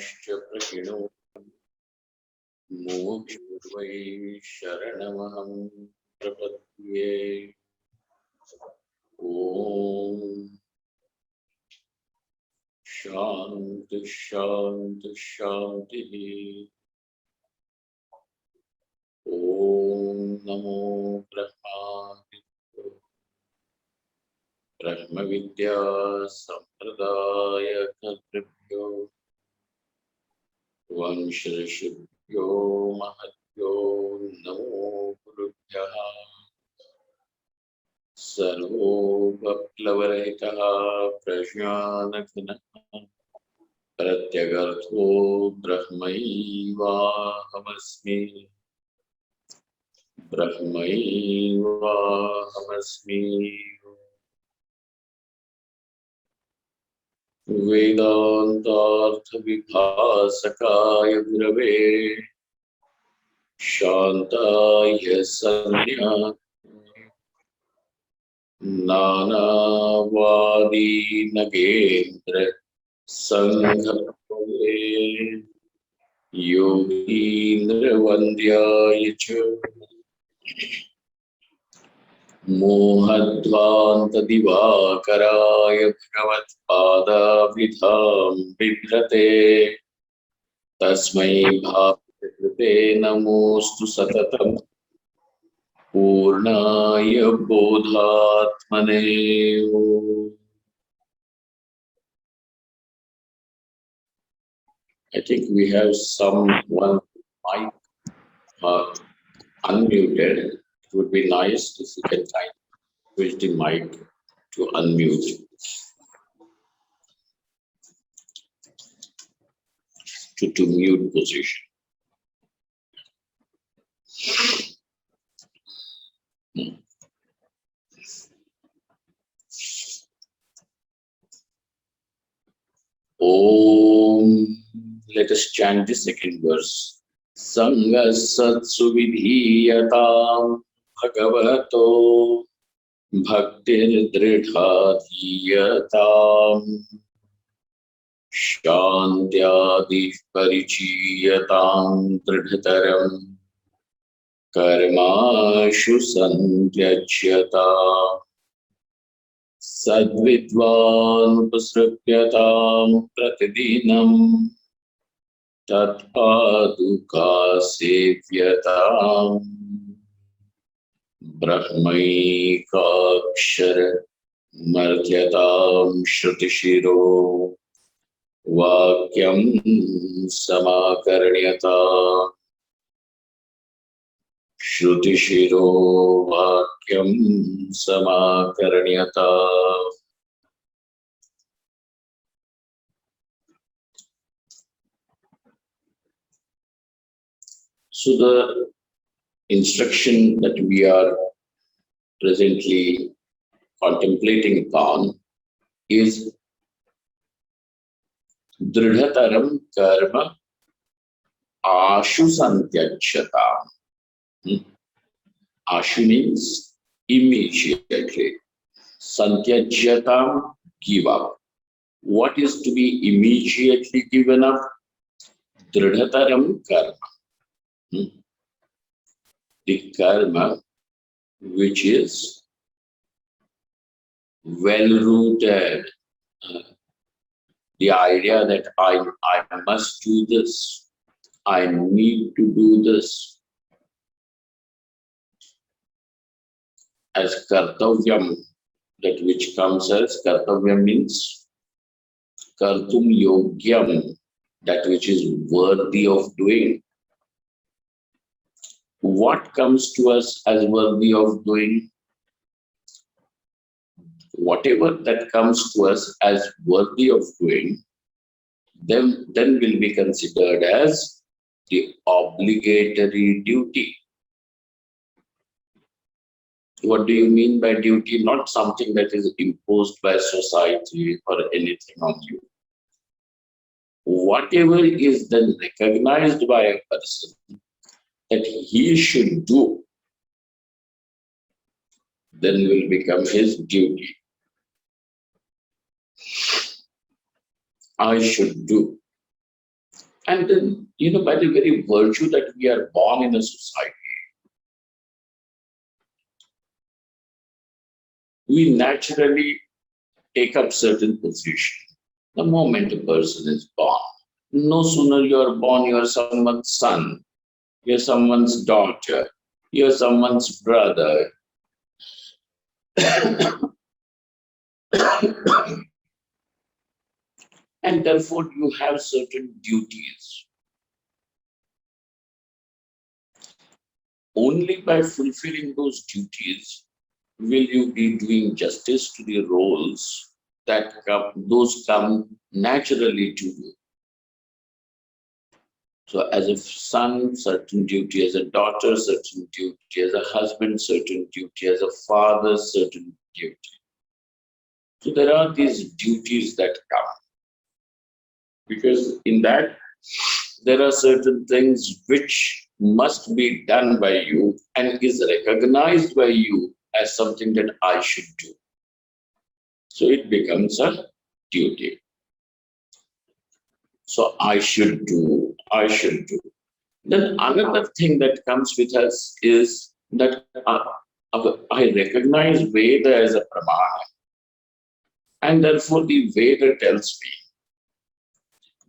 प्रहिणो मुमुक्षुर्वै शरणमहं प्रपद्ये। ॐ शान्ति शान्ति शान्तिः। ॐ नमो ब्रह्मादित्य ब्रह्मविद्या सम्प्रदायकर्तृभ्यो वंशऋषिभ्यो महद्भ्यो नमो गुरुभ्यः। सर्वोपप्लवरहितः प्रज्ञानघनः प्रत्यगर्थो ब्रह्मैवाहमस्मि ब्रह्मैवाहमस्मि। वेदान्तार्थविभासकाय गुरवे शान्ताय सन्न्या नानावादी नगेन्द्र संघप्रे योगीन्द्रवन्द्याय च मोहध्वान्तदिवाकराय भगवत्पादाभिधां बिभ्रते तस्मै भावकृते नमोऽस्तु सततम् पूर्णाय बोधात्मने। I think we have someone mic unmuted. It would be nice if you can try to switch the mic to unmute to mute position. Om. Let us chant the second verse. Sangasatsu vidhiyatam bhagavato bhaktir dridhadhiyatam shantyadi parichiyatam dridhataram karmashu santyajyatam sadvidvan upasrupyatam pratidinam tatpaduka sevyatam brahmaikakshara martyatam shrutishiro vakyam samakarnyatam Shrutishiro vakyam samakarnyatam. So the instruction that we are presently contemplating upon is Dridhataram karma ashu santyajyatam. Ashu means immediately. Santyajyatam, give up. What is to be immediately given up? Dridhataram karma. The karma which is well rooted. The idea that I must do this, I need to do this. As kartavyam, that which comes as kartavyam means kartum yogyam, that which is worthy of doing. What comes to us as worthy of doing? Whatever that comes to us as worthy of doing, then will be considered as the obligatory duty. What do you mean by duty? Not something that is imposed by society or anything on you. Whatever is then recognized by a person that he should do, then will become his duty. I should do. And then, by the very virtue that we are born in a society, we naturally take up certain position. The moment a person is born, no sooner you are born, you are someone's son, you're someone's daughter, you're someone's brother. And therefore you have certain duties. Only by fulfilling those duties will you be doing justice to the roles that come naturally to you. So as a son, certain duty, as a daughter, certain duty, as a husband, certain duty, as a father, certain duty. So there are these duties that come, because in that there are certain things which must be done by you and is recognized by you as something that I should do. So it becomes a duty. So I should do, I should do. Then another thing that comes with us is that I recognize Veda as a pramana, and therefore the Veda tells me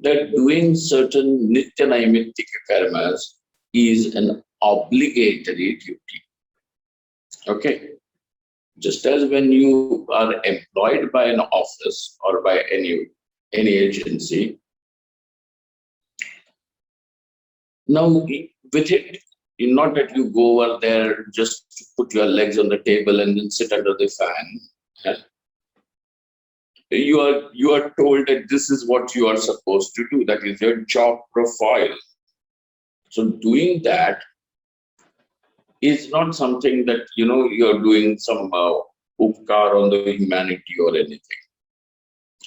that doing certain nitya naimittika karmas is an obligatory duty. Okay, just as when you are employed by an office or by any agency, now with it, not that you go over there just to put your legs on the table and then sit under the fan. You are told that this is what you are supposed to do. That is your job profile. So doing that is not something that you're doing some upkar on the humanity or anything.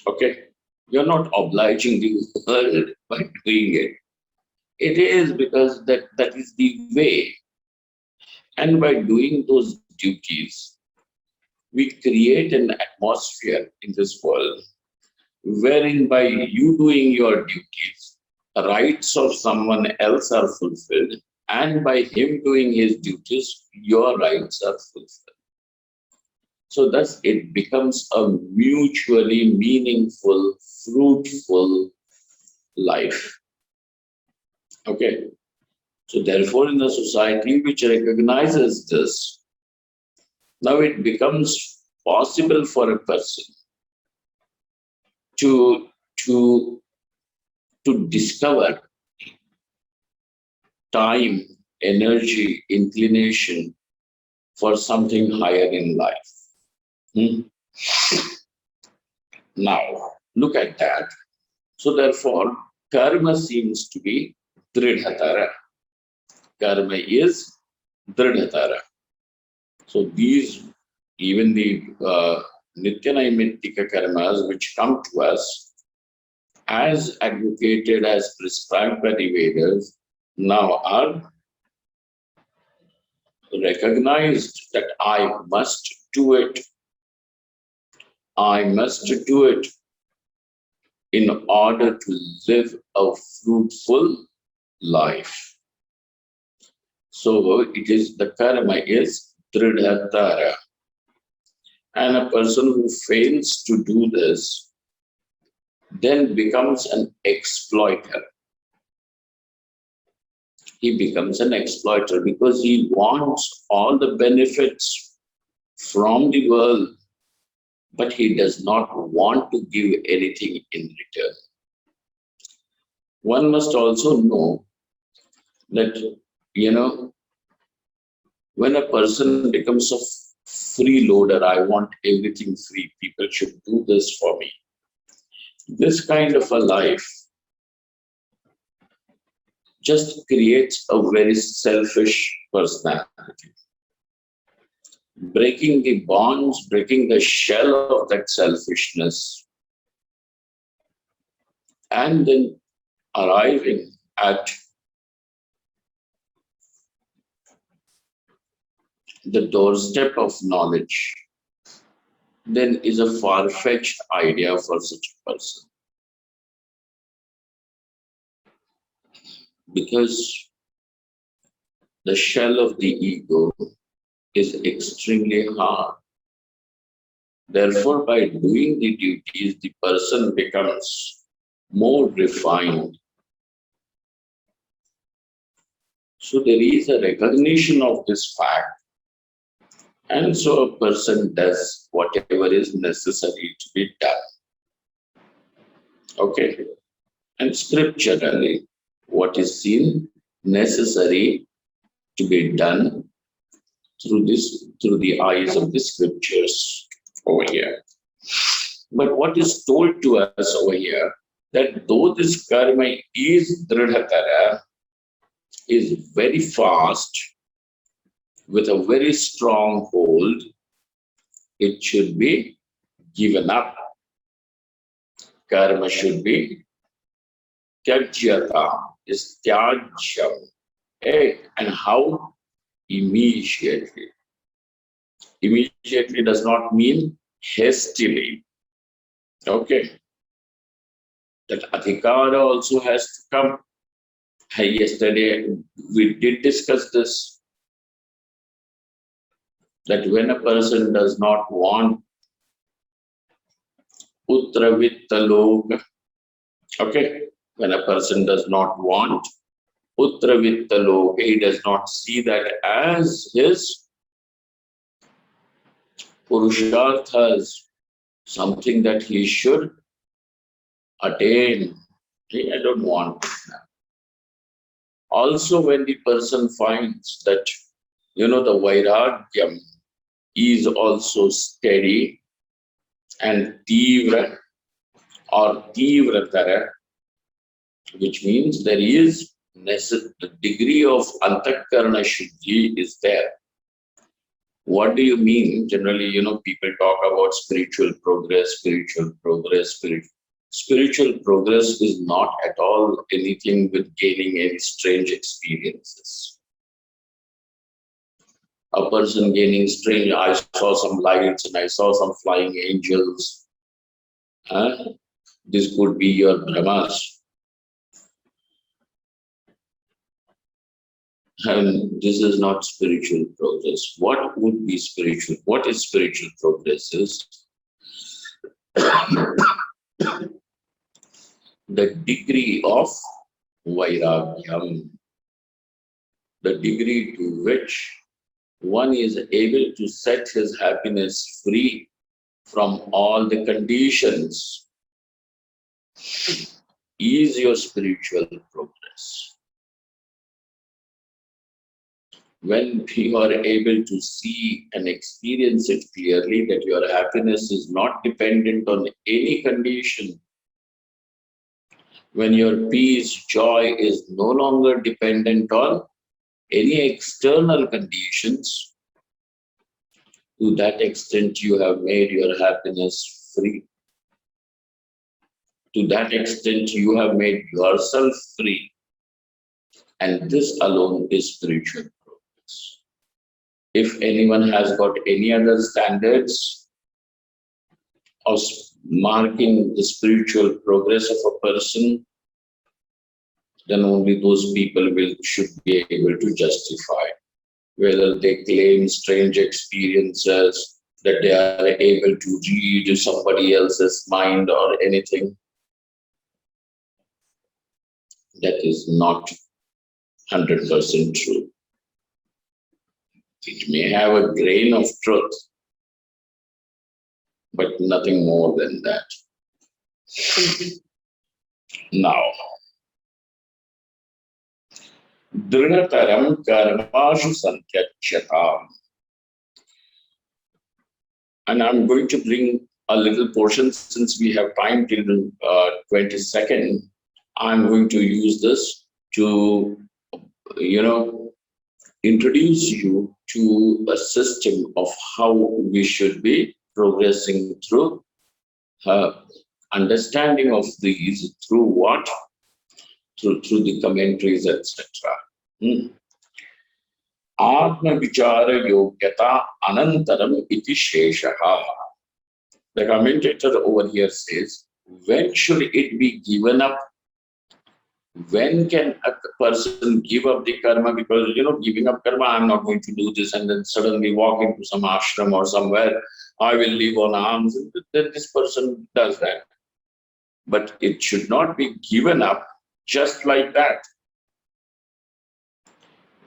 Okay, you're not obliging the world by doing it. It is because that is the way. And by doing those duties, we create an atmosphere in this world wherein by you doing your duties, rights of someone else are fulfilled, and by him doing his duties, your rights are fulfilled. So thus it becomes a mutually meaningful, fruitful life. Okay. So therefore, in a society which recognizes this, now it becomes possible for a person to to to discover time, energy, inclination for something higher in life. Hmm? Now, look at that. So therefore, karma seems to be dridhatara. Karma is dridhatara. So these, even the nitya naimittika karmas which come to us as advocated, as prescribed by the Vedas, now are recognized that I must do it. I must do it in order to live a fruitful life. So it is the karma is dridhatara. And a person who fails to do this then becomes an exploiter. He becomes an exploiter because he wants all the benefits from the world, but he does not want to give anything in return. One must also know that, when a person becomes a freeloader, I want everything free, people should do this for me. This kind of a life just creates a very selfish personality. Breaking the bonds, breaking the shell of that selfishness, and then arriving at the doorstep of knowledge, then is a far-fetched idea for such a person. because the shell of the ego is extremely hard. Therefore, by doing the duties, the person becomes more refined. So there is a recognition of this fact. And so a person does whatever is necessary to be done. Okay. And scripturally, what is seen necessary to be done through the eyes of the scriptures over here. But what is told to us over here, that though this karma is dridhatara, is very fast, with a very strong hold, it should be given up. Karma should be tyajyata, is tyajyam. And how? Immediately. Immediately does not mean hastily. Okay. That adhikara also has to come. Yesterday we did discuss this, that when a person does not want putra vitta loka, okay, when a person does not want putra vitta loka, he does not see that as his purusharthas, something that he should attain. Hey, I don't want it now. Also, when the person finds that, the vairagyam is also steady and tivra or tivratara, which means there is the degree of antakarana shuddhi is there. What do you mean? Generally, people talk about spiritual progress. Spiritual progress is not at all anything with gaining any strange experiences. A person gaining strange, I saw some lights and I saw some flying angels. This could be your brahmas. And this is not spiritual progress. What would be spiritual? What is spiritual progress is the degree of vairagyam, the degree to which one is able to set his happiness free from all the conditions, is your spiritual progress. When you are able to see and experience it clearly, that your happiness is not dependent on any condition, when your peace, joy is no longer dependent on any external conditions, to that extent you have made your happiness free. To that extent you have made yourself free. And this alone is spiritual progress. If anyone has got any other standards of marking the spiritual progress of a person, then only those people should be able to justify. Whether they claim strange experiences, that they are able to read somebody else's mind or anything, that is not 100% true. It may have a grain of truth, but nothing more than that. Now, Drinataram karmashu santyachyatam. And I'm going to bring a little portion, since we have time till 22nd. I'm going to use this to, introduce you to a system of how we should be progressing through understanding of these through what? Through the commentaries, etc. Atma vichara yogyata anantaram iti sheshaha. The commentator over here says, when should it be given up? When can a person give up the karma? Because, giving up karma, I'm not going to do this, and then suddenly walk into some ashram or somewhere, I will live on alms. Then this person does that. But it should not be given up just like that.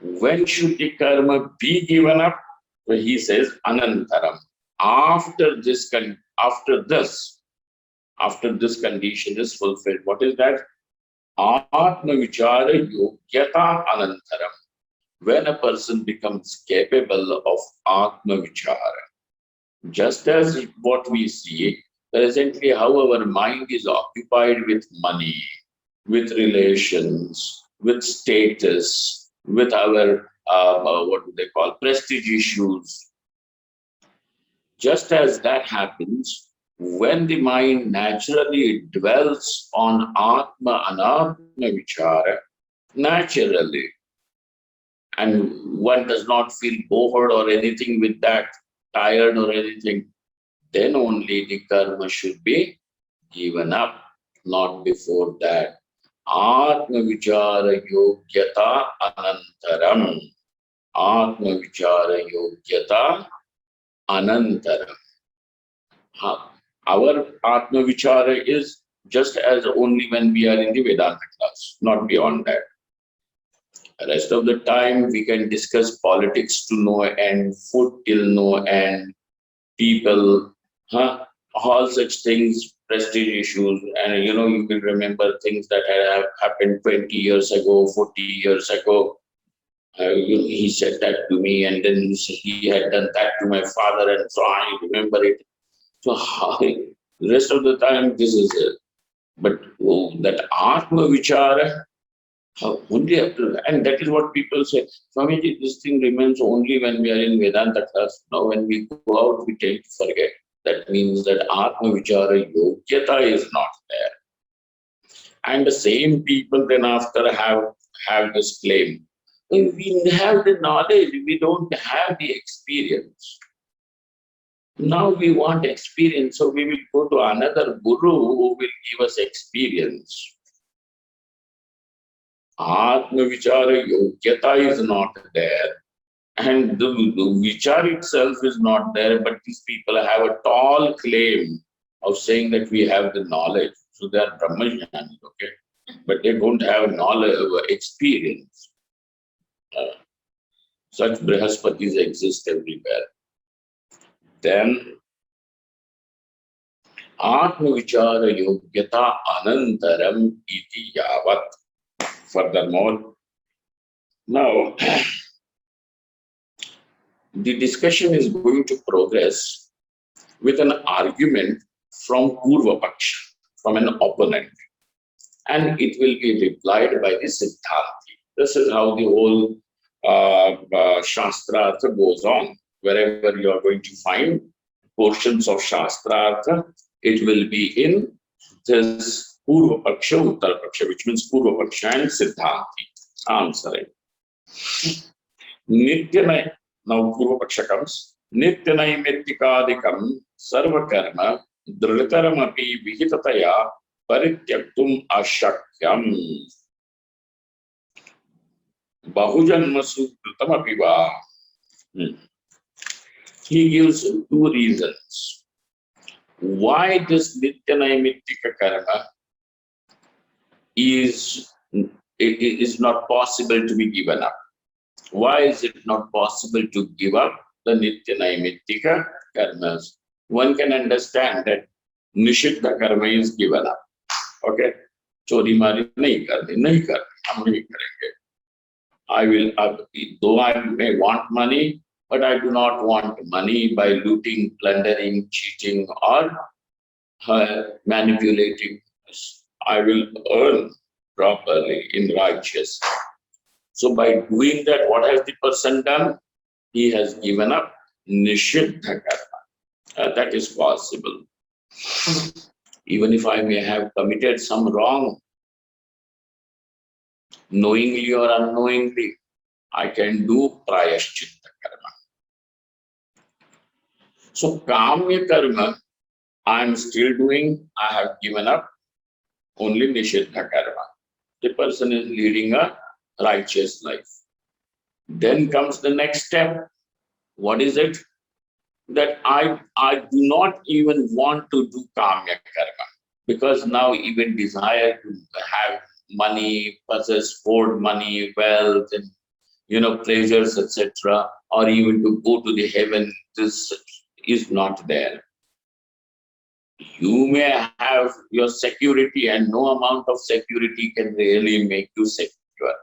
When should the karma be given up? So he says, anantaram. After this, after this condition is fulfilled. What is that? Atma vichara yogyata anantaram. When a person becomes capable of atma vichara, just as what we see presently, how our mind is occupied with money, with relations, with status, with our what do they call prestige issues. Just as that happens, when the mind naturally dwells on Atma Anatma Vichara, naturally, and one does not feel bored or anything with that, tired or anything, then only the karma should be given up, not before that. Atma Vichara Yogyata Anantaram. Atma Vichara Yogyata Anantaram. Our Atma Vichara is just as only when we are in the Vedanta class, not beyond that. The rest of the time, we can discuss politics to no end, food till no end, people, all such things, prestige issues, and you will remember things that have happened 20 years ago, 40 years ago. He said that to me, and then he had done that to my father, and so I remember it. So the rest of the time, this is it. But that Atma Vichara, only after, and that is what people say, Swamiji, this thing remains only when we are in Vedanta class. Now, when we go out, we tend to forget. That means that Atma Vichara Yogyata is not there. And the same people then after have this claim. We have the knowledge, we don't have the experience. Now we want experience, so we will go to another guru who will give us experience. Atma Vichara Yogyata is not there, and the Vichar itself is not there, but these people have a tall claim of saying that we have the knowledge. So they are Brahmajnani, okay? But they don't have knowledge, experience. Such Brihaspatis exist everywhere. Then Atma Vichara Yogyata Anantaram iti yavat. Furthermore, now the discussion is going to progress with an argument from Purva Paksha, from an opponent, and it will be replied by the Siddhanti. This is how the whole Shastrartha goes on. Wherever you are going to find portions of Shastrartha, it will be in this Purva Paksha, Uttara Paksha, which means Purva Paksha and Siddhanti answering. Nityanai, now Purva Paksha comes. Nityanai Mittikadikam Sarvakarma Dhritaram Vihitataya Parityaktum Ashakyam Bahujanmasu Kritamapiva. He gives two reasons why this Nityanaimittika karma is not possible to be given up. Why is it not possible to give up the Nityanaimittika karmas? One can understand that Nishiddha karma is given up. Okay? Chori mari nahi karni, hum nahi karenge. I will, though I may want money, but I do not want money by looting, plundering, cheating, or manipulating. I will earn properly in righteous. So by doing that, what has the person done? He has given up Nishiddha karma. That is possible. Even if I may have committed some wrong, knowingly or unknowingly, I can do prayashchitta karma. So kamya karma, I am still doing, I have given up only Nishiddha karma. the person is leading a righteous life. Then comes the next step. What is it? That I do not even want to do kamya karma, because now even desire to have money, possess hoard money, wealth, and pleasures, etc., or even to go to the heaven, this is not there. You may have your security, and no amount of security can really make you secure.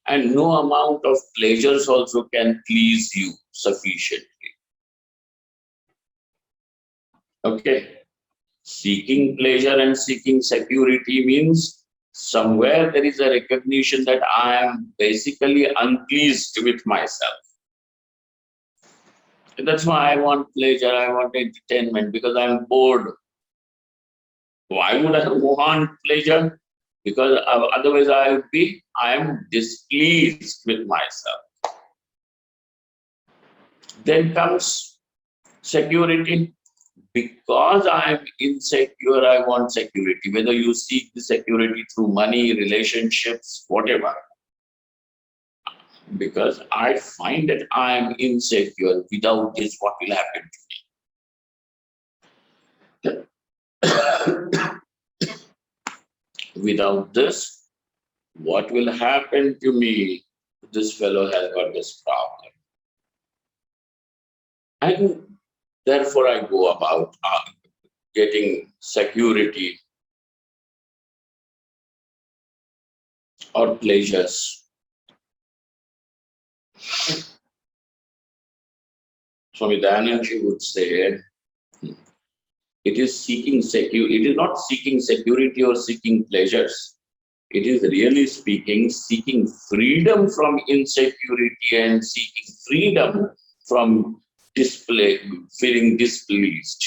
And no amount of pleasures also can please you sufficiently. Okay. Seeking pleasure and seeking security means somewhere there is a recognition that I am basically unpleased with myself. And that's why I want pleasure, I want entertainment, because I'm bored. Why would I want pleasure? Because otherwise I am displeased with myself. Then comes security. Because I am insecure, I want security. Whether you seek the security through money, relationships, whatever. Because I find that I am insecure. Without this, what will happen to me? Without this, what will happen to me? This fellow has got this problem. And therefore, I go about getting security or pleasures. Swami Dayanand would say, it is seeking security. It is not seeking security or seeking pleasures. It is really speaking, seeking freedom from insecurity and seeking freedom from feeling displeased.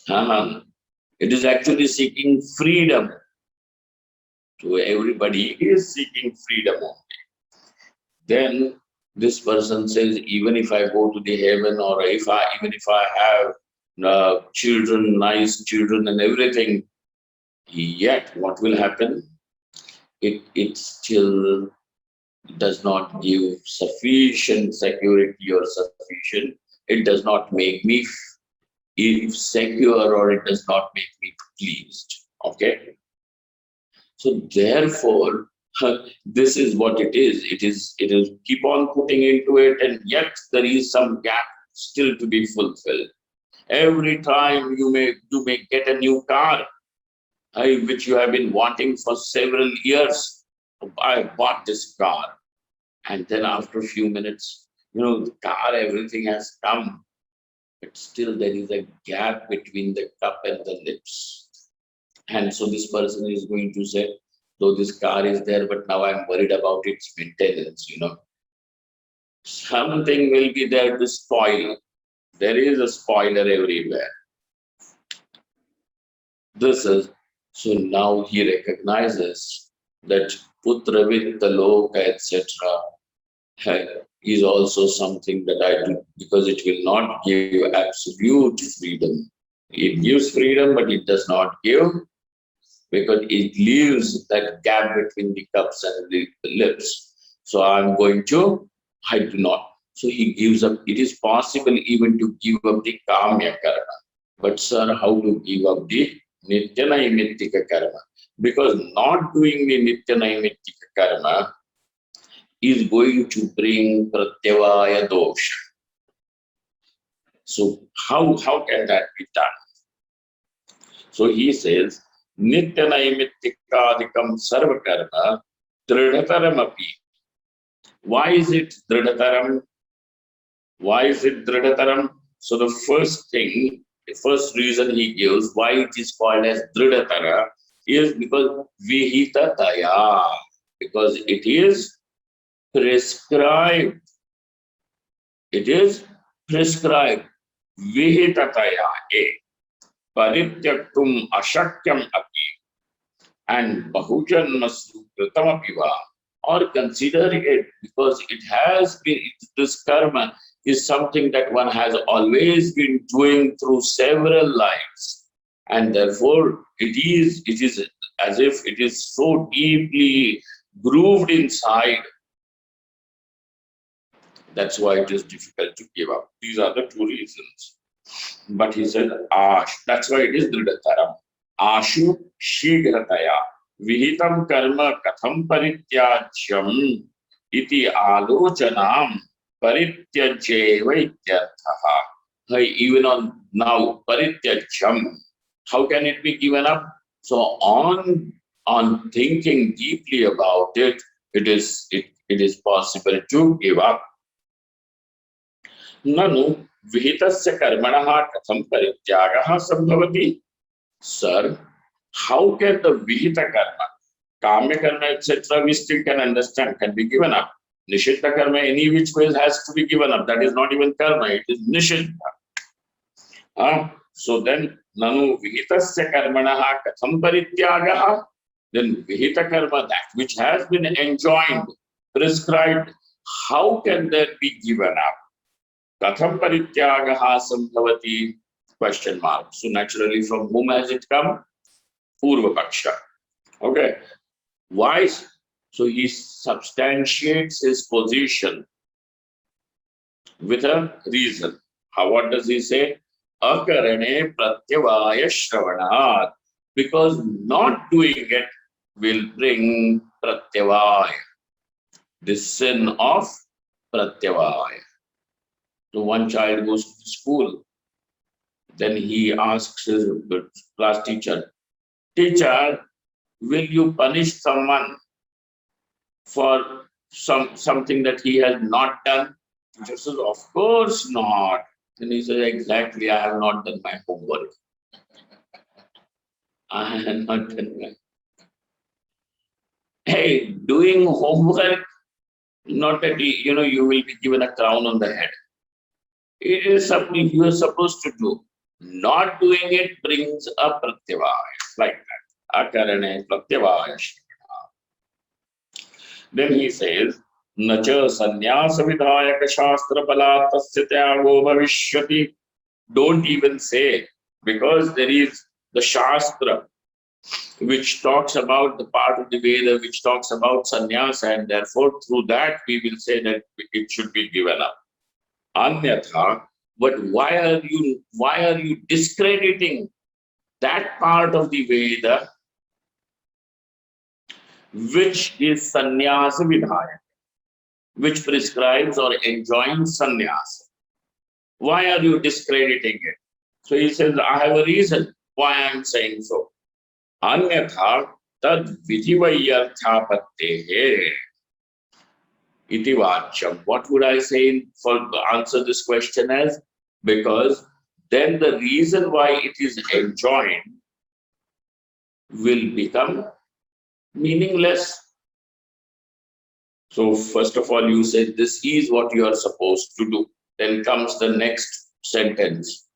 It is actually seeking freedom. So everybody is seeking freedom only. Then this person says, even if I go to the heaven, or even if I have children, nice children and everything, yet what will happen? It still does not give sufficient security or sufficient. It does not make me secure, or it does not make me pleased. Okay. So therefore, this is what it is. It is keep on putting into it, and yet there is some gap still to be fulfilled. Every time you may get a new car, which you have been wanting for several years. I bought this car, and then after a few minutes, the car, everything has come, but still there is a gap between the cup and the lips. And so this person is going to say, though this car is there, but now I'm worried about its maintenance, Something will be there to spoil. There is a spoiler everywhere. So now he recognizes that Putra Vitta Loka, etc., is also something that I do, because it will not give absolute freedom. It gives freedom, but it does not give, because it leaves that gap between the cups and the lips. So I do not. So he gives up. It is possible even to give up the kamya karma. But sir, how to give up the nitya naimittika karma? Because not doing the nitya naimittika karma is going to bring pratyavaya dosha. So how can that be done? So he says, nitya naimittikadikam sarva karma dridhataram api. Why is it dridhataram? Why is it dridhataram? So the first reason he gives why it is called as dridhatara is because vihitataya, because it is prescribed. It is prescribed. Vihitataya parityaktum ashakyam api and bahujanmasu kritamapiva, or consider it, because it has been, this karma is something that one has always been doing through several lives, And therefore it is as if it is so deeply grooved inside. That's why it is difficult to give up. These are the two reasons. But he said, Ash, that's why it is Dridataram. Ashu Shigrataya Vihitam Karma Katham Parityajyam Iti Alochanam Parityajeva Ityarthaha. Hey, even on now, Parityajyam, how can it be given up? So on thinking deeply about it, it is possible to give up. ननु विहितस्य कर्मणः कथं परित्यागः संभवति? Sir, how can the vihita karma, kamya karma, etc., we still can understand, can be given up. Nishiddha karma, any which ways, has to be given up. That is not even karma, it is nishiddha. So then, nanu vihitasya karmanaha katham parityagaha? Then vihita karma, that which has been enjoined, prescribed, how can that be given up? Katham parityagaha sambhavati? Question mark. So naturally, from whom has it come? Purva Paksha. Okay. Why? So he substantiates his position with a reason. How? What does he say? Akarane pratyavaya shravanat. Because not doing it will bring pratyavaya. The sin of pratyavaya. So one child goes to school. Then he asks his class teacher, Teacher, will you punish someone for something that he has not done? Teacher says, Of course not. Then he says, Exactly, I have not done my homework. I have not done my. Hey, doing homework, not that you will be given a crown on the head. It is something you are supposed to do. Not doing it brings a pratyavaya, like that. Akarane pratyavaya. Then he says, Nacha sannyasa vidhayaka shastra palatasya tyago bhavishyati. Don't even say, because there is the shastra which talks about the part of the Veda which talks about sannyasa, and therefore through that we will say that it should be given up. Anyatha, but why are you discrediting that part of the Veda which is sannyasa vidhaya, which prescribes or enjoins sannyasa? Why are you discrediting it? So he says, I have a reason why I am saying so. Anyatha tad vidhivayarthapattehe iti vacham. What would I say for answer this question as? Because then the reason why it is enjoined will become meaningless. So first of all, you said this is what you are supposed to do. Then comes the next sentence.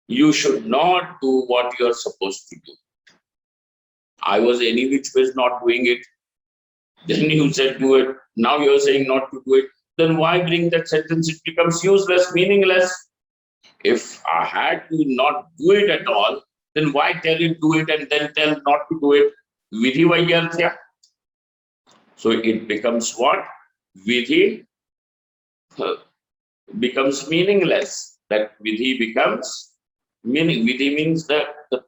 You should not do what you are supposed to do. I was any which ways not doing it. Then you said do it. Now you're saying not to do it. Then why bring that sentence? It becomes useless, meaningless. If I had to not do it at all, then why tell it do it and then tell not to do it? Vidhi vayarthya. So it becomes what? Vidhi becomes meaningless. That vidhi becomes meaning. Vidhi means that the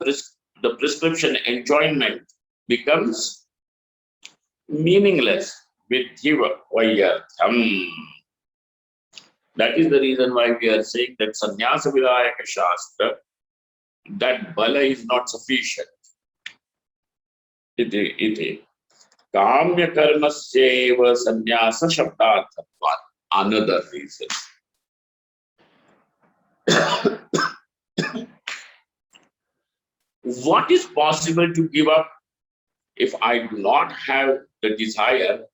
prescription enjoyment becomes meaningless. Vidhi vayartham. That is the reason why we are saying that sannyasa vidhayaka shastra, that bala is not sufficient. Iti kamya karmasyeva sannyasa shabdarthatvat. Another reason. What is possible to give up if I do not have the desire?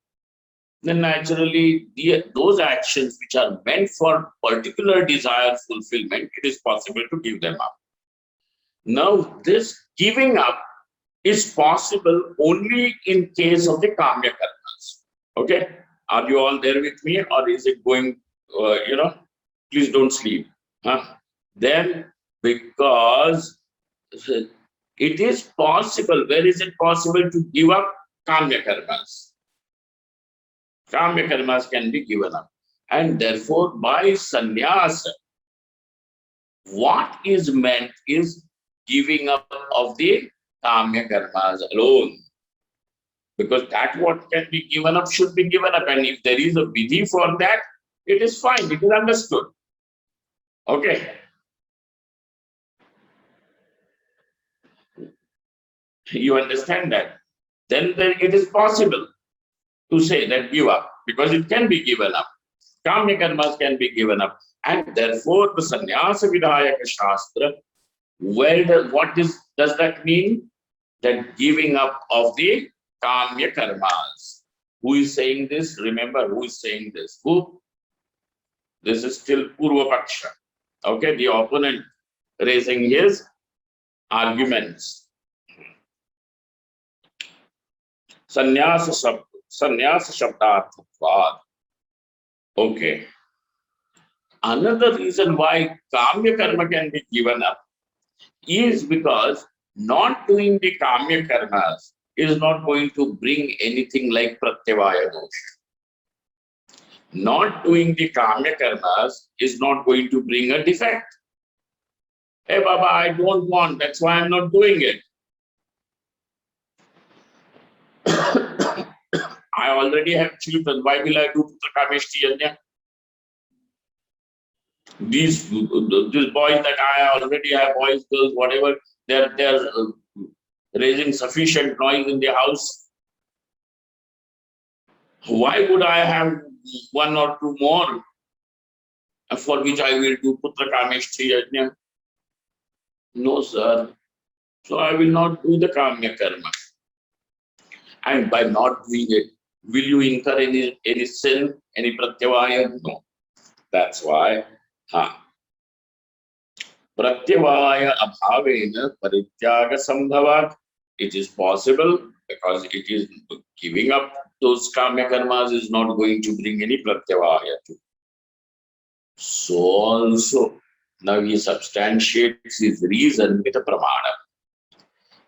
Then naturally those actions which are meant for particular desire fulfillment, it is possible to give them up. Now this giving up is possible only in case of the kamya karmas. Okay, are you all there with me, or is it going? Please don't sleep. Then because It is possible. Where is it possible to give up kamya karmas? Kamya karmas can be given up. And therefore, by sannyasa, what is meant is giving up of the kamya karmas alone. Because that what can be given up should be given up. And if there is a vidhi for that, it is fine. It is understood. Okay. You understand that? Then it is possible to say that give up because it can be given up. Kamya karmas can be given up. And therefore, the sannyasa vidhayaka shastra, does that mean? That giving up of the kamya karmas. Who is saying this? Remember who is saying this? Who? This is still Purva Paksha. Okay, the opponent raising his arguments. Sannyasa Shabdarthatvad. Okay. Another reason why Kamya Karma can be given up is because not doing the Kamya Karmas is not going to bring anything like Pratyavaya Dosha. Not doing the Kamya Karmas is not going to bring a defect. Hey Baba, I don't want, that's why I'm not doing it. I already have children. Why will I do Putra Kameshti Yajna? These boys that I already have, boys, girls, whatever, they're raising sufficient noise in the house. Why would I have one or two more for which I will do Putra Kameshti Yajna? No, sir. So I will not do the Kamya Karma. And by not doing it, will you incur any sin, any pratyavaya? No. That's why. Pratyavaya abhavena parityaga sambhavat. It is possible because it is giving up those kamya karmas is not going to bring any pratyavaya to. So also, now he substantiates his reason with a pramana.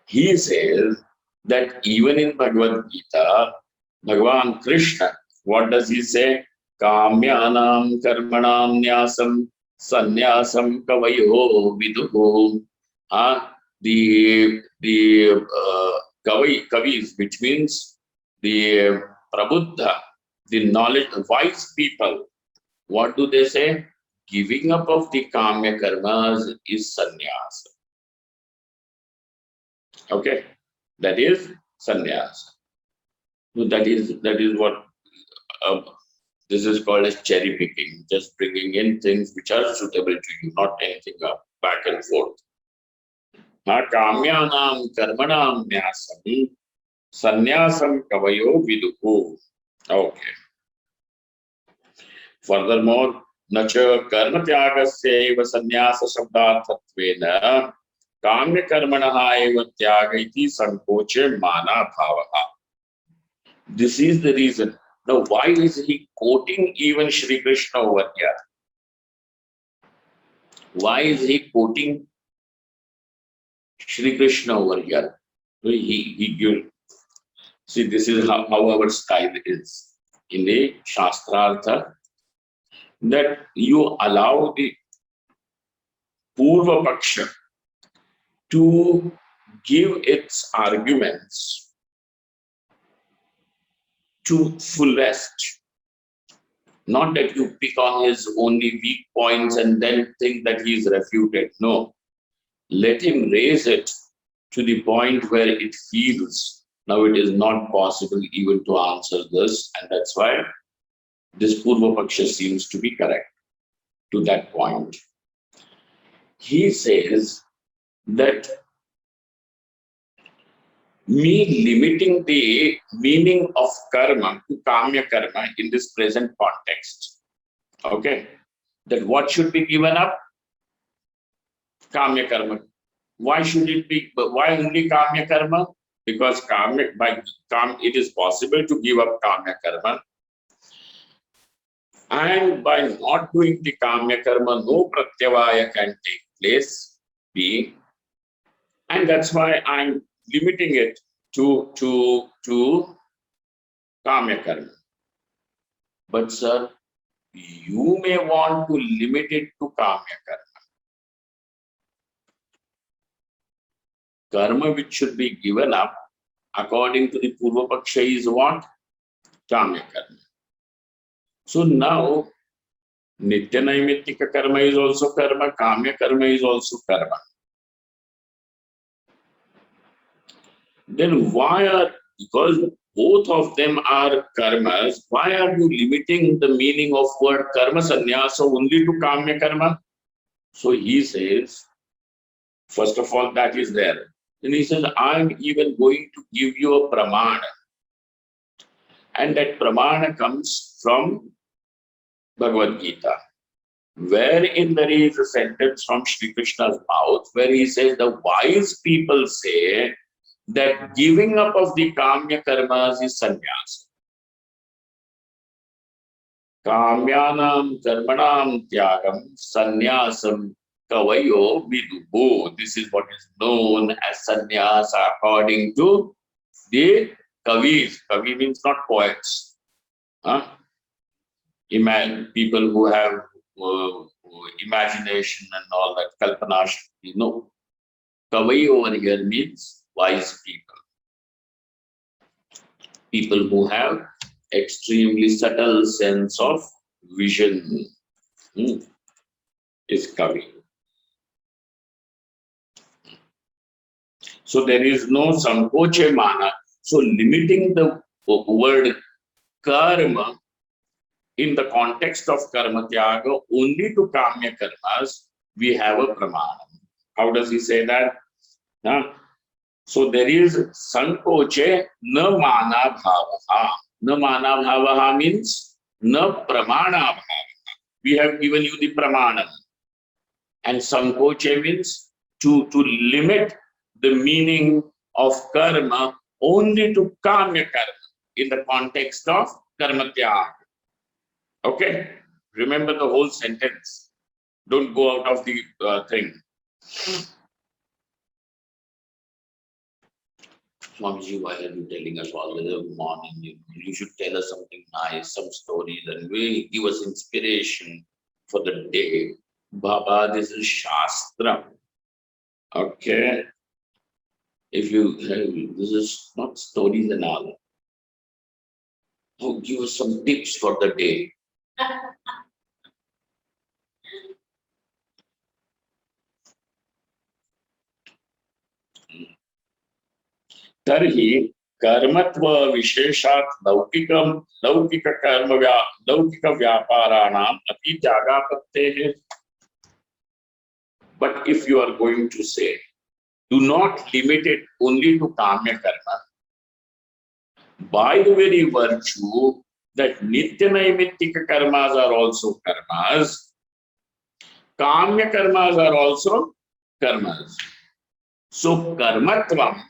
He says that even in Bhagavad Gita, Bhagavan Krishna, what does he say? Kamyanam karmanam nyasam sannyasam kavayo viduhu. The kavis, which means the prabuddha, the knowledge, wise people, what do they say? Giving up of the kamya karmas is sannyasa. Okay, that is sannyasa. That is what this is called as cherry picking, just bringing in things which are suitable to you, not anything up back and forth. Kamyanam karmanam nyasam sannyasam kavayo viduhu. Okay. Furthermore, nacha karma tyagasya eva sannyasa shabdarthatvena kamya karmanaha eva tyaga iti sankoche mana bhavaha. This is the reason. Now, why is he quoting even Shri Krishna over here? Why is he quoting Shri Krishna over here? He gives. See, this is how our style is in the Shastrartha, that you allow the Purva Paksha to give its arguments to fullest. Not that you pick on his only weak points and then think that he is refuted. No. Let him raise it to the point where it feels now it is not possible even to answer this, and that's why this Purva Paksha seems to be correct to that point. He says that me limiting the meaning of karma to kamya karma in this present context. Okay, that what should be given up? Kamya karma. Why should it be? Why only kamya karma? Because it is possible to give up kamya karma, and by not doing the kamya karma, no pratyavaya can take place. B. And that's why I'm limiting it to Kamya Karma. But sir, you may want to limit it to Kamya Karma. Karma which should be given up according to the Purva Paksha is what? Kamya Karma. So now Nitya Naimittika Karma is also karma, Kamya Karma is also karma. Then because both of them are karmas, why are you limiting the meaning of word karma sannyasa only to Kamya Karma? So he says, first of all, that is there. Then he says, I'm even going to give you a pramana. And that pramana comes from Bhagavad Gita, wherein there is a sentence from Sri Krishna's mouth where he says, the wise people say that giving up of the Kamya Karmas is sannyasa. Kamyanam karmanam tyagam sannyasam kavayo vidubo. This is what is known as sannyasa according to the kavis. Kavi means not poets. People who have imagination and all that, kalpana, Kavai over here means wise people. People who have extremely subtle sense of vision is Kavi. So there is no sankoche mana. So limiting the word karma in the context of karma tyaga only to kamya karmas, we have a pramana. How does he say that? So there is sankoche na mana bhavaha. Na mana bhavaha means na pramana bhavaha. We have given you the pramana. And sankoche means to limit the meaning of karma only to kamya karma in the context of karma tyaga. Okay? Remember the whole sentence. Don't go out of the thing. Swamiji, why are you telling us all the morning? You should tell us something nice, some stories, and will give us inspiration for the day. Baba, this is Shastra. Okay? If you, this is not stories and all. Oh, give us some tips for the day. तर्हि कर्मत्व विशेषात् लौकिक व्यापाराणाम् अपि त्यागापत्तेः. But if you are going to say, do not limit it only to kamya karma, by the very virtue that nitya naimittika karmas are also karmas, kamya karmas are also karmas. So karmatvam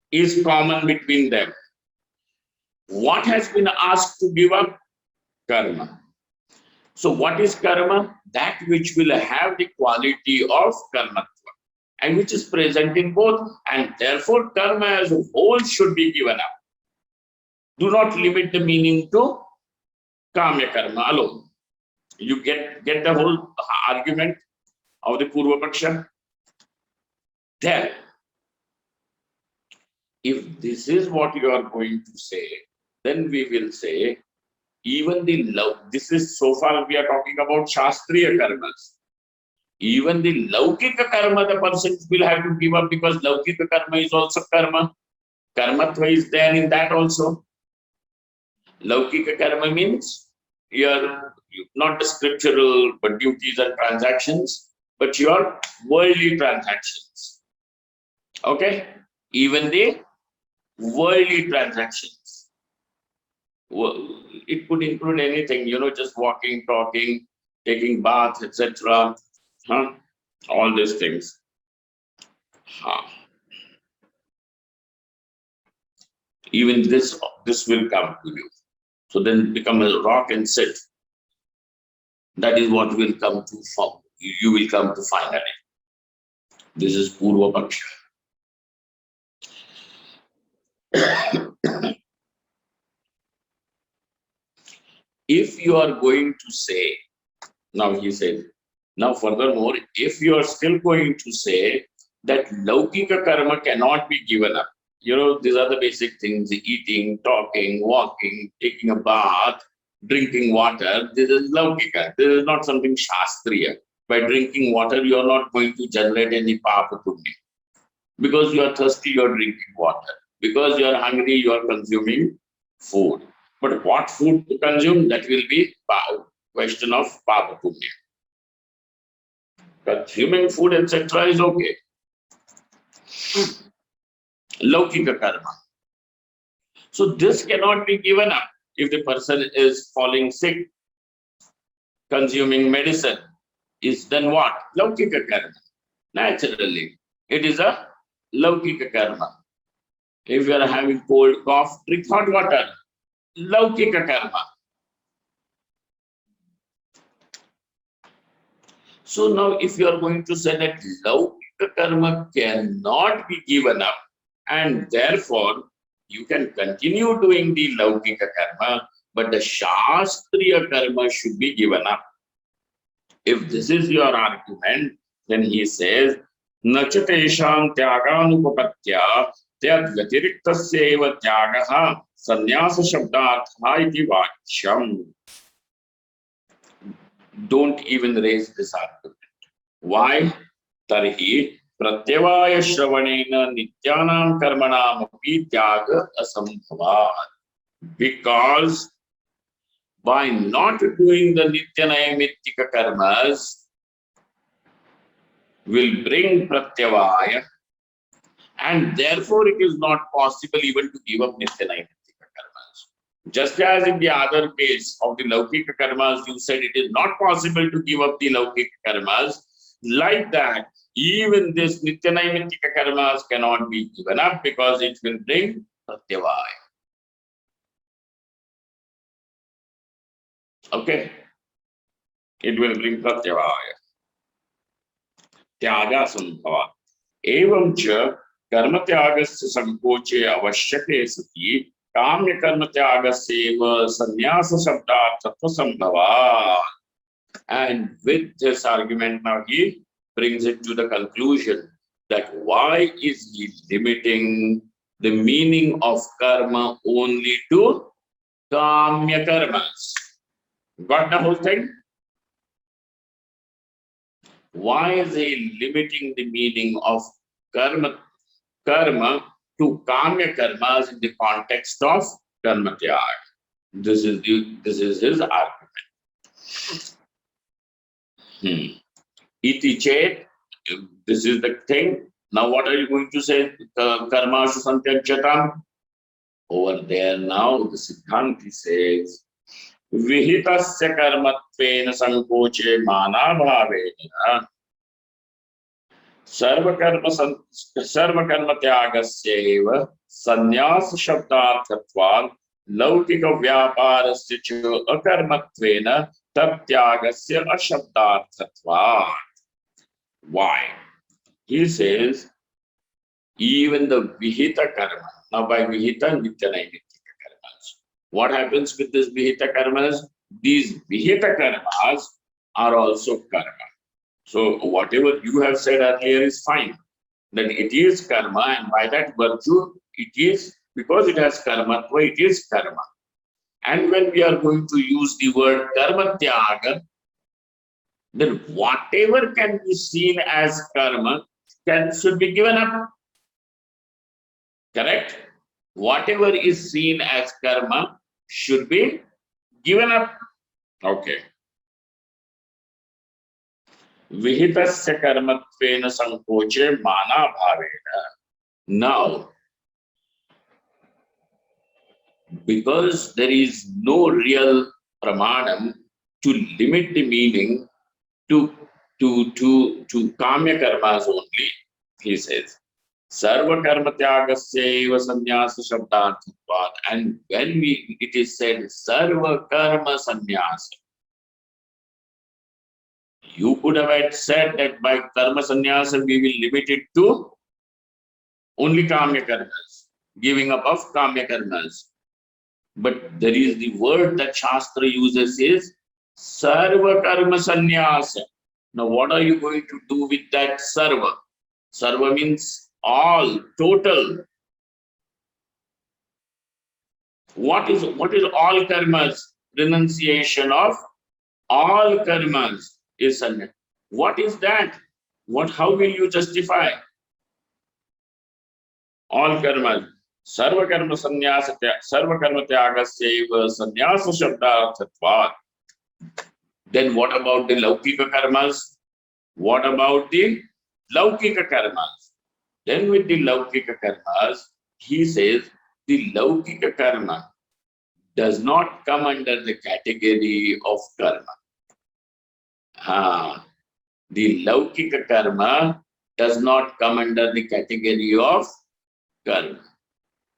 is common between them. What has been asked to give up? Karma. So what is karma? That which will have the quality of karmatva and which is present in both, and therefore karma as a whole should be given up. Do not limit the meaning to kamya karma alone. You get the whole argument of the Purva Paksha? Then, if this is what you are going to say, then we will say, even the love, this is so far we are talking about Shastriya karmas. Even the Laukika karma, the person will have to give up because Laukika karma is also karma. Karmatva is there in that also. Laukika karma means your not the scriptural but duties and transactions, but your worldly transactions. Okay? Even the worldly transactions. It could include anything, just walking, talking, taking bath, etc. All these things. Even this will come to you. So then become a rock and sit. That is what will come to form. You will come to finally. This is Purva Paksha. If you are going to say, now he said, now furthermore, if you are still going to say that Laukika karma cannot be given up, these are the basic things: eating, talking, walking, taking a bath, drinking water. This is Laukika. This is not something Shastriya. By drinking water, you are not going to generate any papa punya. Because you are thirsty, you are drinking water. Because you are hungry, you are consuming food. But what food to consume, that will be a question of papa punya. Consuming food, etc. is okay. Laukika karma. So this cannot be given up. If the person is falling sick, consuming medicine, is then what? Laukika karma. Naturally, it is a Laukika karma. If you are having cold cough, drink hot water. Laukika karma. So now if you are going to say that Laukika karma cannot be given up, and therefore you can continue doing the Laukika karma, but the Shastriya karma should be given up. If this is your argument, then he says, Nachatesham Tyaganupapattya Tyad Vyatiriktasyeva Tyagaha Sannyasa Shabdartha iti Vachyam. Don't even raise this argument. Why? Tarhi Pratyavaya Shravanena Nityanam Karmanam Api Tyaga Asambhavat. Because by not doing the Nityanayamitika karmas will bring Pratyavaya, and therefore it is not possible even to give up Nityanayamitika karmas. Just as in the other case of the Laukika karmas, you said it is not possible to give up the Laukika karmas. Like that, even this Nityanayamitika karmas cannot be given up because it will bring Pratyavaya. Okay, it will bring Pratyavaya. Tyaga sambhava. Evam cha karma tyagasya sankoche avashyake sati kamya karma tyagasya sannyasa shabdartha sambhava. And with this argument, now he brings it to the conclusion that why is he limiting the meaning of karma only to kamya karmas? Got the whole thing? Why is he limiting the meaning of karma to kamya karmas in the context of karma tyag? This is his argument. Iti chet, this is the thing. Now what are you going to say? Karmashu santyajyatam. Over there now the Siddhanti says, Vihitasya karmatvena sankoche manabhavena sarvakarma tyagasyeva sannyasa shabdarthatvad laukika vyaparasya cha akarmatvena tatyagasya ashabdarthatvad. Why? He says, even the vihita karma. Now by vihita, nityanayamitika karmas. What happens with this vihita karmas? These vihita karmas are also karma. So whatever you have said earlier is fine. That it is karma, and by that virtue, it is, because it has karma, so it is karma. And when we are going to use the word karma tyaga, then whatever can be seen as karma should be given up. Correct? Whatever is seen as karma should be given up. Okay. Vihitasya karmatvena sankoche mana bhavena. Now, because there is no real pramanam to limit the meaning to kamya karmas only, he says, sarva karma tyagasyeva sannyasa shabdarthatvad. And when it is said sarva karma sannyasa, you could have said that by karma sannyasa we will limit it to only kamya karmas. giving up of kamya karmas. But there is the word that Shastra uses is sarva karma sannyasa. Now, what are you going to do with that sarva? Sarva means all, total. What is all karmas? Renunciation of all karmas is sannyasa. What is that? How will you justify all karmas? Sarva karma sannyasa, sarva karma tyagasya sannyasa shabdarthatvat. Then what about the laukika karmas? What about the laukika karmas? Then with the laukika karmas, he says the laukika karma does not come under the category of karma. The laukika karma does not come under the category of karma.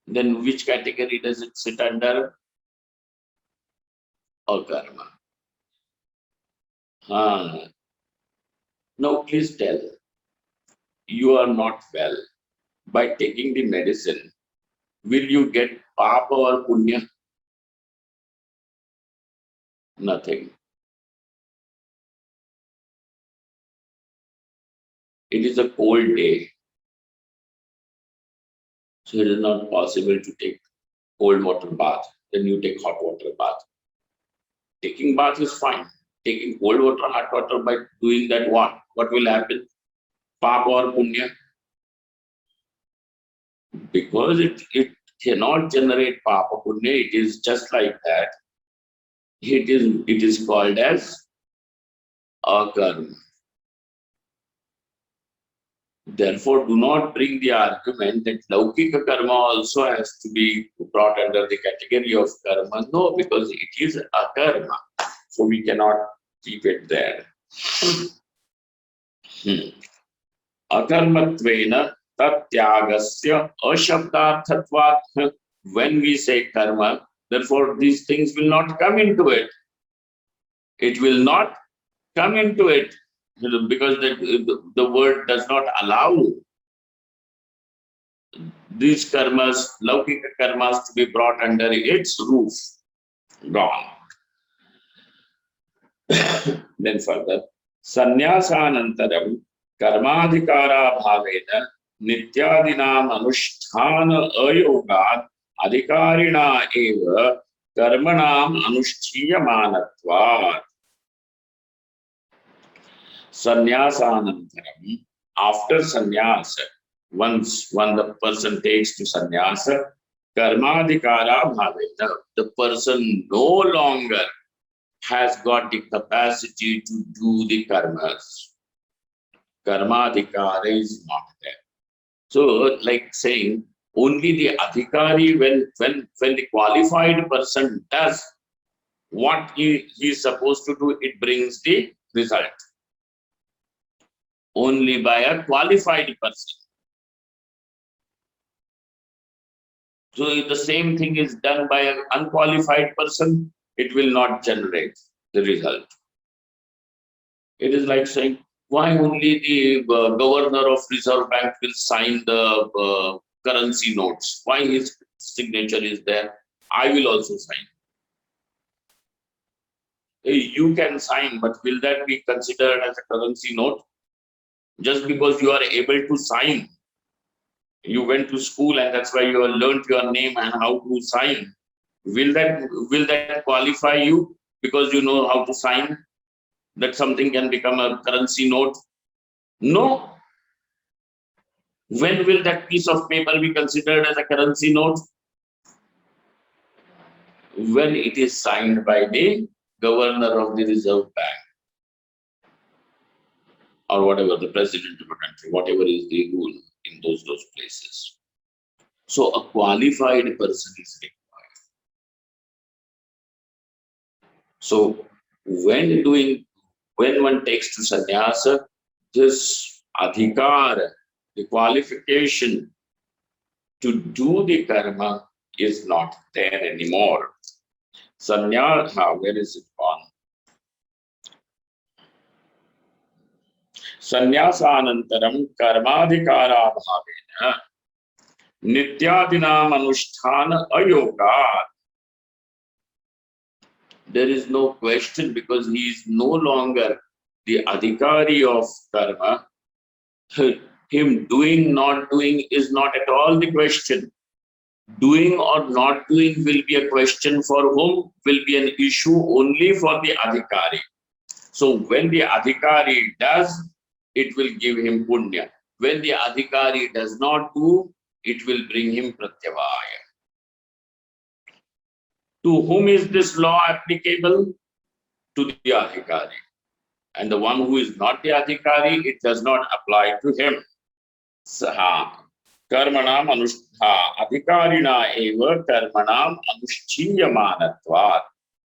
Then which category does it sit under? Akarma. Now please tell, you are not well. By taking the medicine, will you get papa or punya? Nothing. It is a cold day, so it is not possible to take cold water bath. Then you take hot water bath. Taking bath is fine. Taking cold water, hot water, by doing that, what will happen? Papa or punya? Because it cannot generate papa punya. It is just like that. It is called as akarma. Therefore, do not bring the argument that laukika karma also has to be brought under the category of karma. No, because it is akarma. So we cannot keep it there. Akarmatvena tatyagasya ashabdarthatvat. When we say karma, therefore these things will not come into it. It will not come into it. Because the word does not allow these karmas, laukika karmas, to be brought under its roof. Gone. Then further, sanyasanantaram karmadhikara bhavena nityadinam anusthana ayogat adhikarina eva karmanam anushchiyamanatvat. Sanyasanantaram, after sannyasa, once the person takes to sannyasa, karmadhikara bhavena, the person no longer has got the capacity to do the karmas. Karmadhikara is not there. So, like saying, only the adhikari, when the qualified person does what he is supposed to do, it brings the result. Only by a qualified person. So if the same thing is done by an unqualified person, it will not generate the result. It is like saying, why only the governor of Reserve Bank will sign the currency notes? Why his signature is there? I will also sign. You can sign, but will that be considered as a currency note? Just because you are able to sign, you went to school and that's why you have learned your name and how to sign. Will that qualify you because you know how to sign? That something can become a currency note? No. When will that piece of paper be considered as a currency note? When it is signed by the governor of the Reserve Bank, or whatever, the president of a country, whatever is the rule in those places. So a qualified person is required. So when one takes to sannyasa, this adhikar, the qualification to do the karma, is not there anymore. Sannyasa, where is it gone? Sanyasanantaram karmadhikara bhavena Nityadinam anusthana ayoga. There is no question because he is no longer the adhikari of karma. Him doing, not doing is not at all the question. Doing or not doing will be a question for whom, will be an issue only for the adhikari. So when the adhikari does, it will give him punya. When the adhikari does not do, it will bring him pratyavaya. To whom is this law applicable? To the adhikari. And the one who is not the adhikari, it does not apply to him. Saha. Karmanam anushha adhikarina eva karmanam anushchiyamanatvat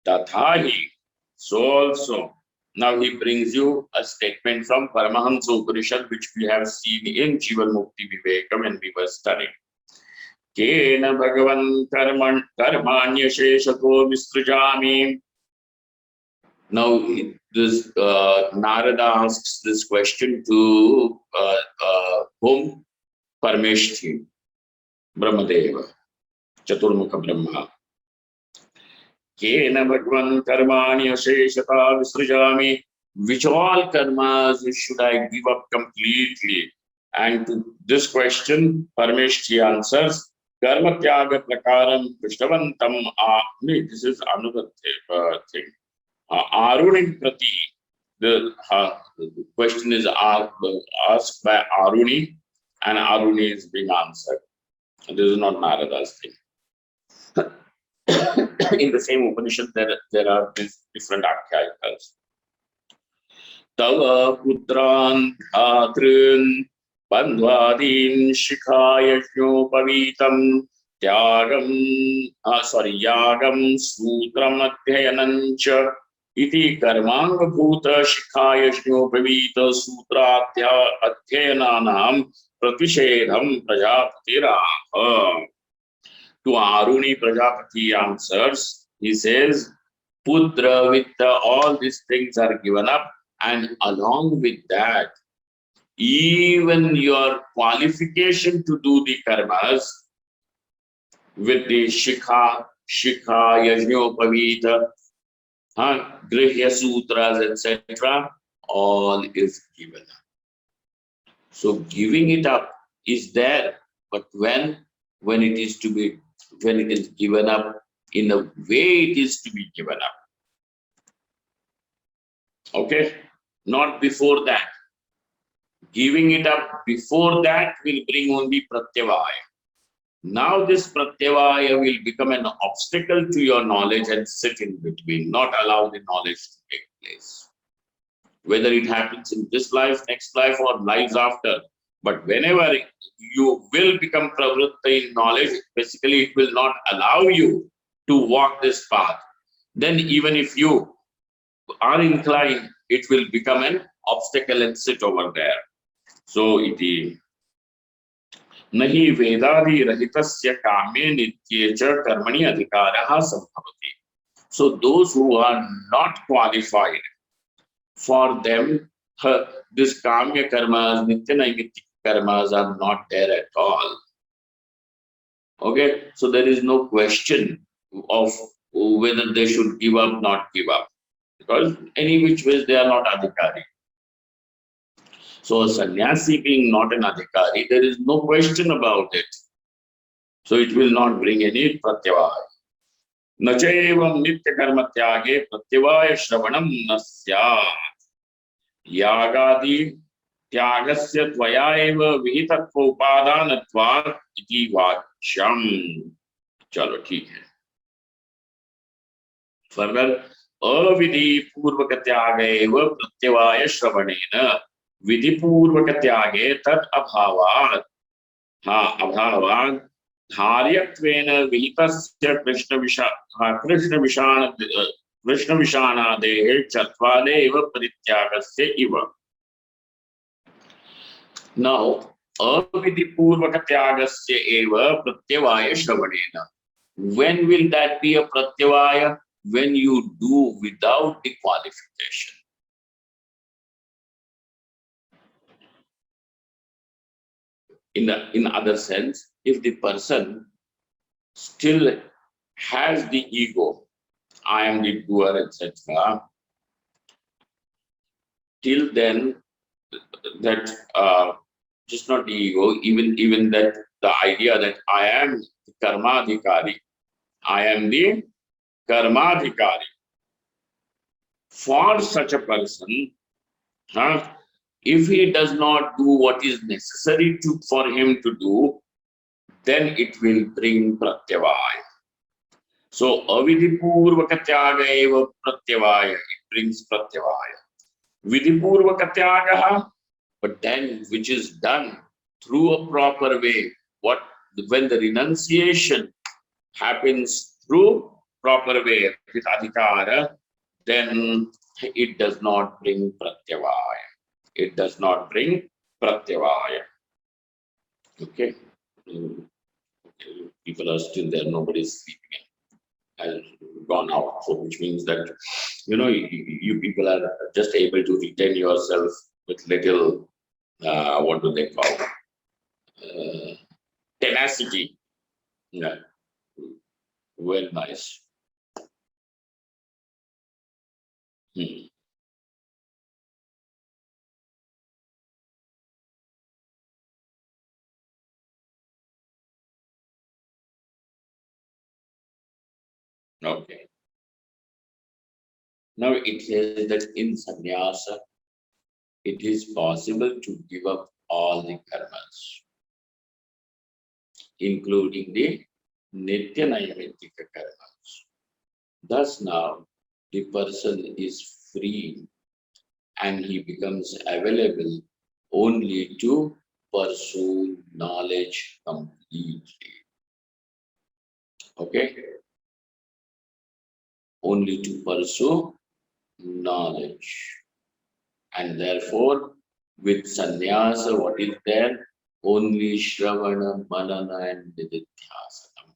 tathahi. So also, now he brings you a statement from Paramahamsa Upanishad, which we have seen in Jivan Mukti Viveka when we were studying. Kena bhagavan karmanya sheshato visrujami. Now, this Narada asks this question to whom? Parmeshthi, Brahmadeva, Chaturmukha Brahma. Kena bhagwan karmani asheshata visrujami. Which all karmas should I give up completely? And to this question, Parmeshthi answers, Karma tyaga prakaram prishtavantam ahni. This is another thing. Aruni Prati, the question is asked by Aruni, and Aruni is being answered. This is not Narada's thing. In the same Upanishad, there are these different akhyayikas. Tava putran dhatrin bandhvadin shikhaya shnopavitam yagam sutram adhyayanancha iti karmanga bhuta shikhaya shnopavita sutradhya adhyayananam pratishedham prajapatiraha. To Aruni, Prajapati answers, he says, Putra, with all these things are given up, and along with that, even your qualification to do the karmas with the shikha, yajnopavita, grihya sutras, etc., all is given up. So giving it up is there, but when it is given up in the way it is to be given up. Okay, not before that. Giving it up before that will bring only pratyavaya. Now this pratyavaya will become an obstacle to your knowledge and sit in between, not allow the knowledge to take place. Whether it happens in this life, next life, or lives after, but whenever you will become pravritta in knowledge, basically it will not allow you to walk this path. Then even if you are inclined, it will become an obstacle and sit over there. So iti nahi vedadi rahitasya kame nityecha karmani adhikaraha sambhavati. So those who are not qualified, for them this kamya karmas, nitya naimitya karmas are not there at all. Okay, so there is no question of whether they should give up, not give up, because any which ways they are not adhikari. So a sannyasi being not an adhikari, there is no question about it. So it will not bring any pratyavaya. Nachevam nitya karma tyage pratyavaya shravanam nasyat. Yagadi त्यागस्य त्वया एव विहितत्व उपादानत्वात् इति वाच्यम्. चलो ठीक है. Further अविधि पूर्वक त्याग एव प्रत्यवाय श्रवणेन विधि पूर्वक त्यागे तत् अभावात् धार्यत्वेन विहितस्य कृष्ण विषाणादेः चत्वारेव परित्यागस्य इव. Now, avidhi purvaka tyagasya eva pratyavaya shravanena. When will that be a pratyavaya? When you do without the qualification. In other sense, if the person still has the ego, I am the doer, etc., till then that just not the ego, even that the idea that I am the karmadhikari, I am the karmadhikari. For such a person, if he does not do what is necessary for him to do, then it will bring pratyavaya. So avidipurvaka tyaga eva pratyavaya, it brings pratyavaya. Vidipurvaka tyaga, but then which is done through a proper way. What when the renunciation happens through proper way with adhikara, then it does not bring pratyavaya. It does not bring pratyavaya. Okay. People are still there, nobody is sleeping, has gone out. So which means that you people are just able to retain yourself with little what do they call tenacity. Yeah, well, nice. Hmm. Okay. Now it says that in sannyasa, it is possible to give up all the karmas, including the nitya naimittika karmas. Thus now the person is free and he becomes available only to pursue knowledge completely. Okay? Only to pursue knowledge. And therefore, with sannyasa, what is there? Only Shravana, Manana, and Nididhyasanam.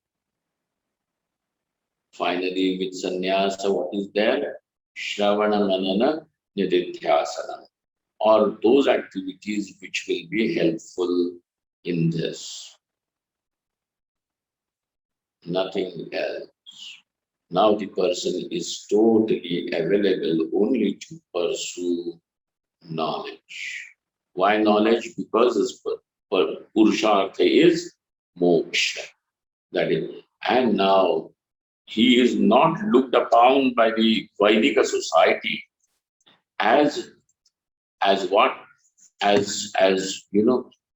Finally, with sannyasa, what is there? Shravana, Manana, Nididhyasanam. Or those activities which will be helpful in this. Nothing else. Now the person is totally available only to pursue knowledge. Why knowledge? Because his Purushartha is moksha. That is, and now he is not looked upon by the Vaidika society as what? As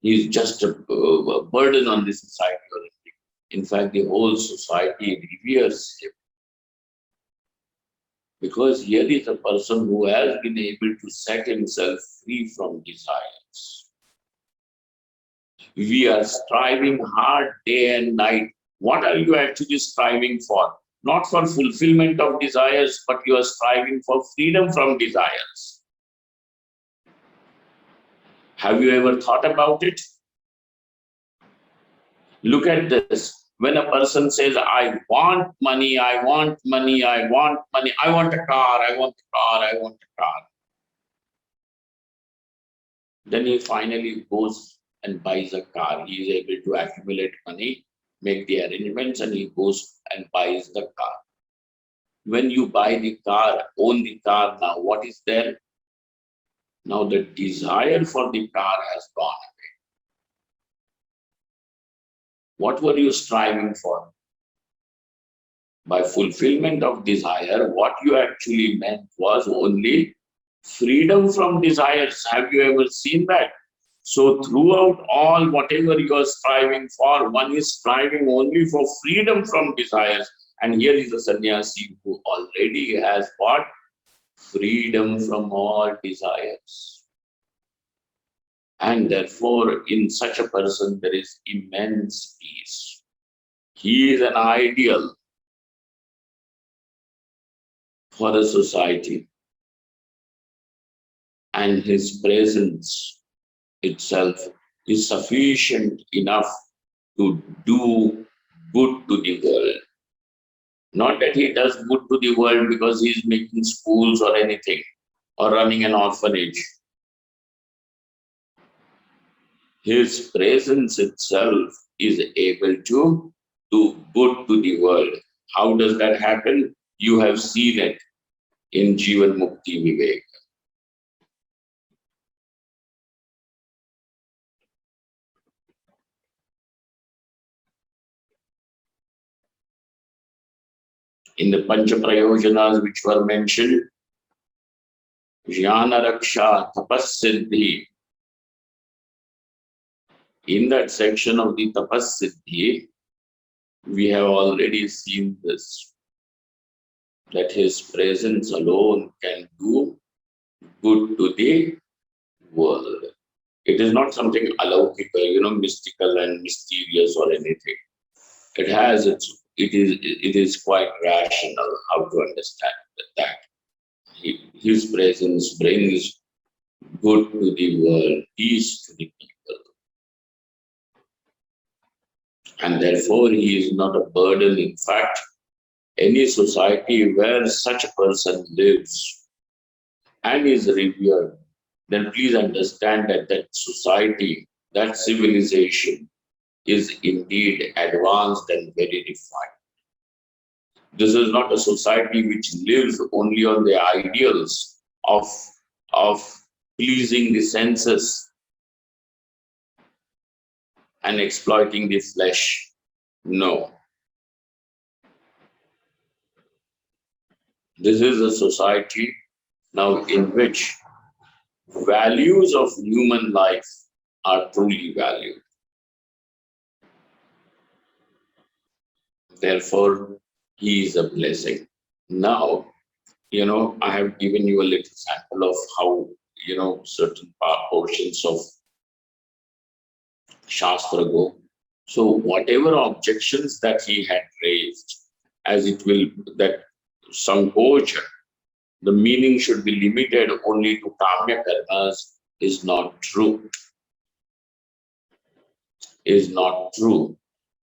he is just a burden on the society or anything. In fact, the whole society reveres him. Because here is a person who has been able to set himself free from desires. We are striving hard day and night. What are you actually striving for? Not for fulfillment of desires, but you are striving for freedom from desires. Have you ever thought about it? Look at this. When a person says, I want money, I want money, I want money, I want a car, I want a car, I want a car. Then he finally goes and buys a car. He is able to accumulate money, make the arrangements, and he goes and buys the car. When you buy the car, own the car, now what is there? Now the desire for the car has gone away. What were you striving for? By fulfillment of desire, what you actually meant was only freedom from desires. Have you ever seen that? So throughout all, whatever you are striving for, one is striving only for freedom from desires. And here is a sannyasi who already has what? Freedom from all desires. And therefore, in such a person, there is immense peace. He is an ideal for the society. And his presence itself is sufficient enough to do good to the world. Not that he does good to the world because he is making schools or anything, or running an orphanage. His presence itself is able to do good to the world. How does that happen? You have seen it in Jivan Mukti Vivek. In the Pancha Prayojanas which were mentioned, Jnana Raksha Tapas Siddhi. In that section of the Tapas Siddhi, we have already seen this, that his presence alone can do good to the world. It is not something alaukical, mystical and mysterious or anything. It is quite rational how to understand that. His presence brings good to the world, peace to the people. And therefore, he is not a burden. In fact, any society where such a person lives and is revered, then please understand that that society, that civilization is indeed advanced and very refined. This is not a society which lives only on the ideals of pleasing the senses and exploiting the flesh. No. This is a society now in which values of human life are truly valued. Therefore, he is a blessing. Now, I have given you a little sample of how, certain portions of Shastra go. So, whatever objections that he had raised, as it will, that Sankocha, the meaning should be limited only to Kamya Karmas, is not true. Is not true.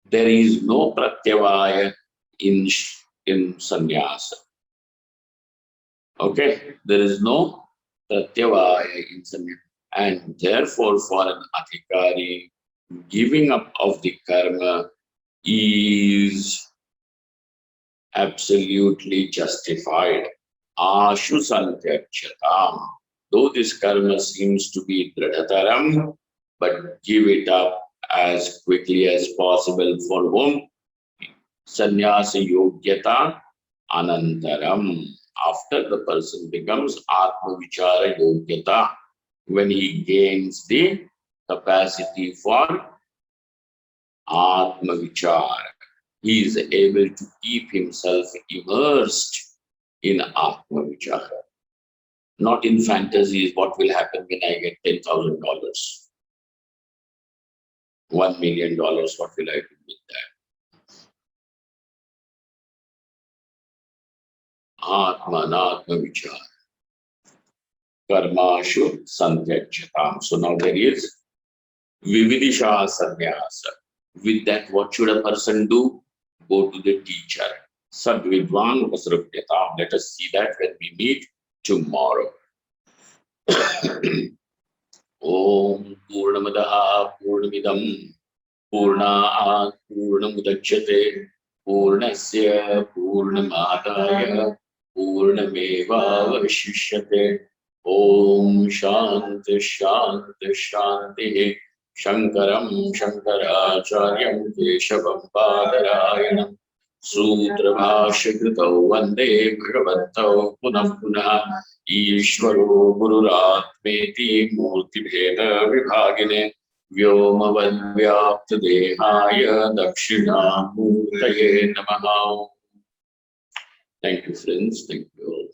There is no Pratyavaya in sannyasa. Okay, there is no Pratyavaya in sannyasa. And therefore, for an Adhikari, giving up of the karma is absolutely justified. Ashu Santyakchatam. Though this karma seems to be Dradhataram, but give it up as quickly as possible. For whom? Sannyasa Yogyata Anantaram. After the person becomes Atma Vichara Yogyata, when he gains the capacity for Atma Vichara, he is able to keep himself immersed in Atma Vichara. Not in fantasies, what will happen when I get $10,000? $1 million, what will I do with that? Atma Vichara. Karmashu Santyakchatam. So now there is Vividisha Sannyasa. With that, what should a person do? Go to the teacher. Sadvidvan Vasrupyatam. Let us see that when we meet tomorrow. Om Purnamadaha Purnamidam Purnāāt Purnamudachyate Purnasya Purnamadaya Purnamevavashishyate. Om Shanti Shanti Shanti. Shankaram Shankaracharyam Keshavam Badarayanam Sutra Bhashya-kritau Vande Bhagavatau Punah Punah Ishvaro Gururatmeti Murti-bheda Vibhagine Vyomavad-vyapta-dehaya Dakshina-murtaye Namaha. Thank you, friends. Thank you all.